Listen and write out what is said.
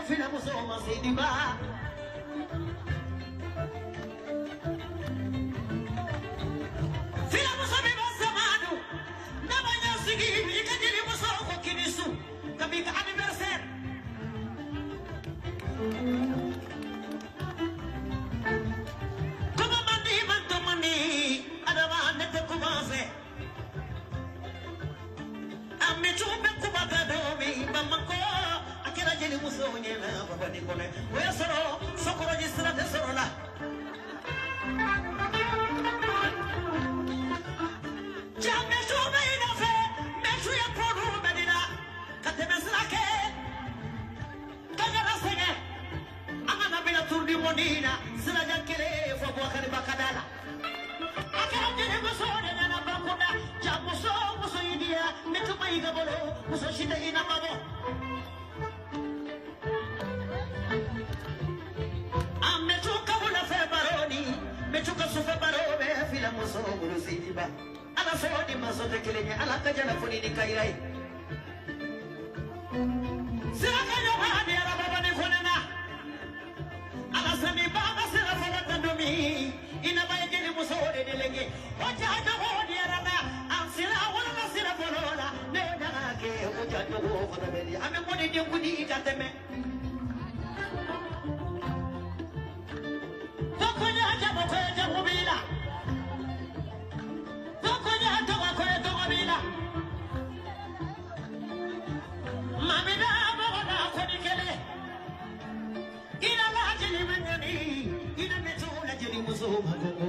fila musoma sidiba fila musoma basamanu nabanya sigi ikadili musoko kinisu kabika anniversaire kuma mandi manto mandi adama nete kumaze ame chumbe kubata domi mamako akira jeli musonye na baba nikone we soro sokoro jisra de sorola jambe chumbe ina fe mechu ya produ medina kateme srake kagara sege amana bila turdi monina sira jankele fo bo khali bakadala akira jeli musonye na bakunda jamuso muso idia metuma igabolo muso shite ina babo amechoka wala fe baroni mechoka sufa barobe fila muso bulusidiba ala sodi maso tekelenya ala kajana funi ni kairai siraka yo hadi ala baba ni konena ala sami baba sira fala tandomi ina bayeni muso de delenge wacha hada hodi ala ansira wala sira bolola ne dana ke wacha to go fona beli ame moni de kudi ikateme tokonya jabo ko jabo bila tokonya to ko bila mamida boda ko dikele ina la jeli manyani ina metu la jeli muso magongo